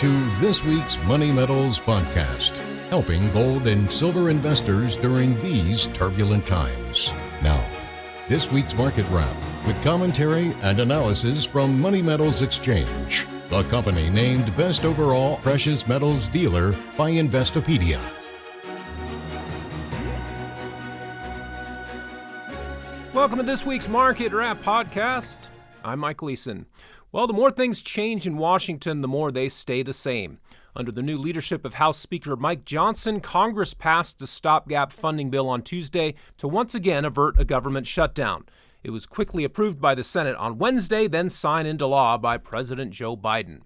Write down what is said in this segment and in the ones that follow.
to this week's Money Metals podcast, helping gold and silver investors during these turbulent times. Now, this week's market wrap with commentary and analysis from Money Metals Exchange, the company named Best Overall Precious Metals Dealer by Investopedia. Welcome to this week's Market Wrap podcast. I'm Mike Leeson. Well, the more things change in Washington, the more they stay the same. Under the new leadership of House Speaker Mike Johnson, Congress passed the stopgap funding bill on Tuesday to once again avert a government shutdown. It was quickly approved by the Senate on Wednesday, then signed into law by President Joe Biden.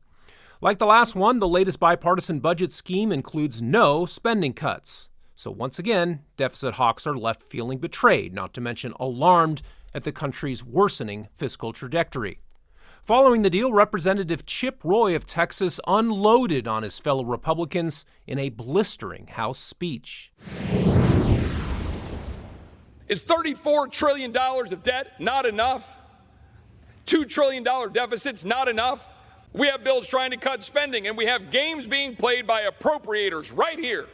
Like the last one, the latest bipartisan budget scheme includes no spending cuts. So once again, deficit hawks are left feeling betrayed, not to mention alarmed at the country's worsening fiscal trajectory. Following the deal, Representative Chip Roy of Texas unloaded on his fellow Republicans in a blistering House speech. Is $34 trillion of debt not enough? $2 trillion deficits not enough? We have bills trying to cut spending, and we have games being played by appropriators right here.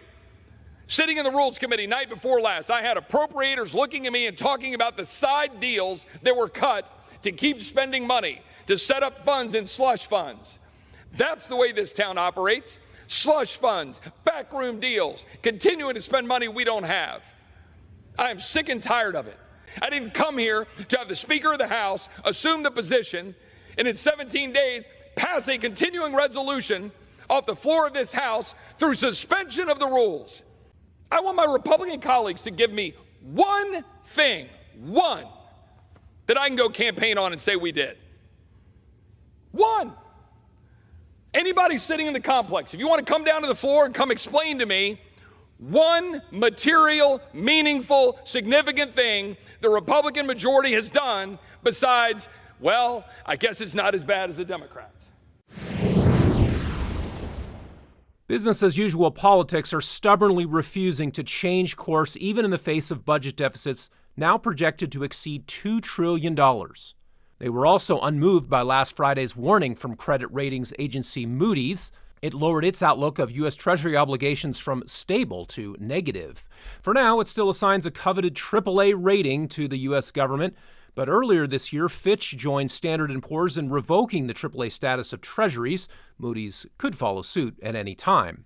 Sitting in the Rules Committee night before last, I had appropriators looking at me and talking about the side deals that were cut to keep spending money, to set up funds in slush funds. That's the way this town operates. Slush funds, backroom deals, continuing to spend money we don't have. I am sick and tired of it. I didn't come here to have the Speaker of the House assume the position and in 17 days pass a continuing resolution off the floor of this House through suspension of the rules. I want my Republican colleagues to give me one thing, that I can go campaign on and say we did. One. Anybody sitting in the complex, if you want to come down to the floor and come explain to me one material, meaningful, significant thing the Republican majority has done besides, well, I guess it's not as bad as the Democrats. Business as usual politics are stubbornly refusing to change course even in the face of budget deficits now projected to exceed $2 trillion. They were also unmoved by last Friday's warning from credit ratings agency Moody's. It lowered its outlook of U.S. Treasury obligations from stable to negative. For now, it still assigns a coveted AAA rating to the U.S. government, but earlier this year, Fitch joined Standard & Poor's in revoking the AAA status of Treasuries. Moody's could follow suit at any time.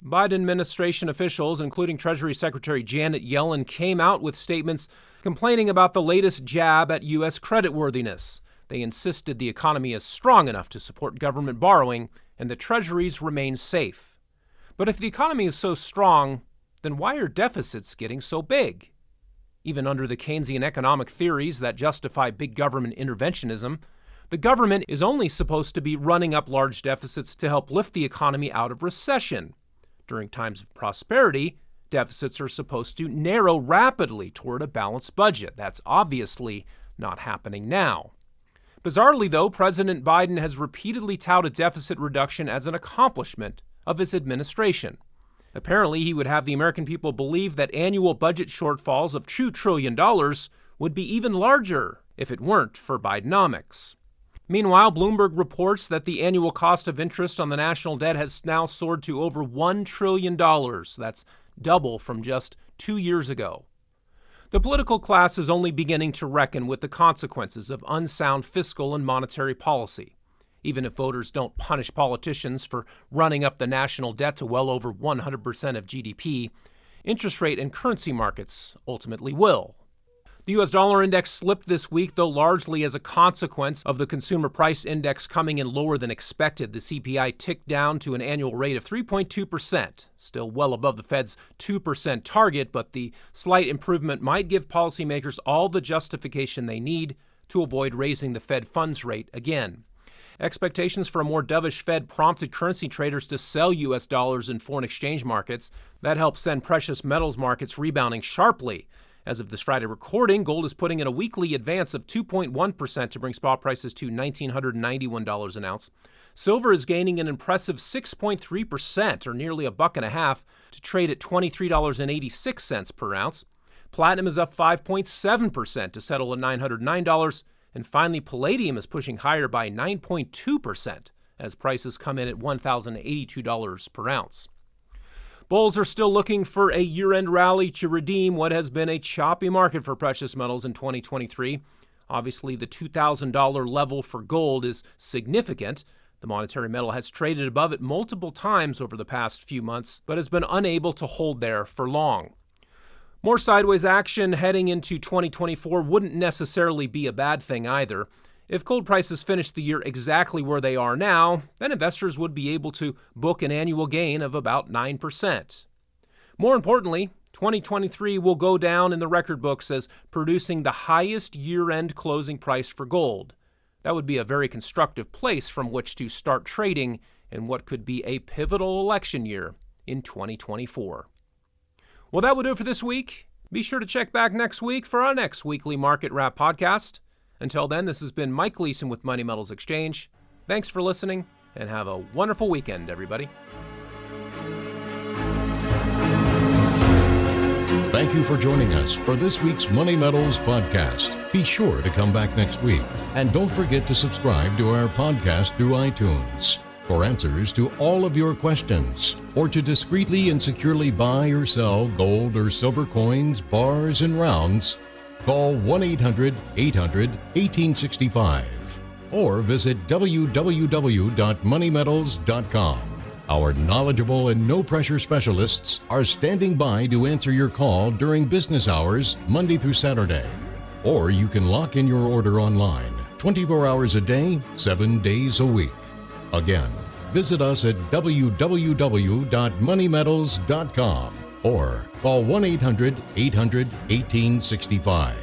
Biden administration officials, including Treasury Secretary Janet Yellen, came out with statements complaining about the latest jab at U.S. creditworthiness. They insisted the economy is strong enough to support government borrowing and the treasuries remain safe. But if the economy is so strong, then why are deficits getting so big? Even under the Keynesian economic theories that justify big government interventionism, the government is only supposed to be running up large deficits to help lift the economy out of recession. During times of prosperity, deficits are supposed to narrow rapidly toward a balanced budget. That's obviously not happening now. Bizarrely, though, President Biden has repeatedly touted deficit reduction as an accomplishment of his administration. Apparently, he would have the American people believe that annual budget shortfalls of $2 trillion would be even larger if it weren't for Bidenomics. Meanwhile, Bloomberg reports that the annual cost of interest on the national debt has now soared to over $1 trillion. That's double from just 2 years ago. The political class is only beginning to reckon with the consequences of unsound fiscal and monetary policy. Even if voters don't punish politicians for running up the national debt to well over 100% of GDP, interest rate and currency markets ultimately will. The U.S. dollar index slipped this week, though largely as a consequence of the consumer price index coming in lower than expected. The CPI ticked down to an annual rate of 3.2%, still well above the Fed's 2% target, but the slight improvement might give policymakers all the justification they need to avoid raising the Fed funds rate again. Expectations for a more dovish Fed prompted currency traders to sell U.S. dollars in foreign exchange markets. That helped send precious metals markets rebounding sharply. As of this Friday recording, gold is putting in a weekly advance of 2.1% to bring spot prices to $1,991 an ounce. Silver is gaining an impressive 6.3%, or nearly $1.50, to trade at $23.86 per ounce. Platinum is up 5.7% to settle at $909. And finally, palladium is pushing higher by 9.2% as prices come in at $1,082 per ounce. Bulls are still looking for a year-end rally to redeem what has been a choppy market for precious metals in 2023. Obviously, the $2,000 level for gold is significant. The monetary metal has traded above it multiple times over the past few months, but has been unable to hold there for long. More sideways action heading into 2024 wouldn't necessarily be a bad thing either. If gold prices finish the year exactly where they are now, then investors would be able to book an annual gain of about 9%. More importantly, 2023 will go down in the record books as producing the highest year-end closing price for gold. That would be a very constructive place from which to start trading in what could be a pivotal election year in 2024. Well, that will do it for this week. Be sure to check back next week for our next weekly Market Wrap podcast. Until then, this has been Mike Gleason with Money Metals Exchange. Thanks for listening, and have a wonderful weekend, everybody. Thank you for joining us for this week's Money Metals podcast. Be sure to come back next week. And don't forget to subscribe to our podcast through iTunes. For answers to all of your questions, or to discreetly and securely buy or sell gold or silver coins, bars, and rounds, call 1-800-800-1865 or visit www.moneymetals.com. Our knowledgeable and no-pressure specialists are standing by to answer your call during business hours, Monday through Saturday. Or you can lock in your order online, 24 hours a day, 7 days a week. Again, visit us at www.moneymetals.com or call 1-800-800-1865.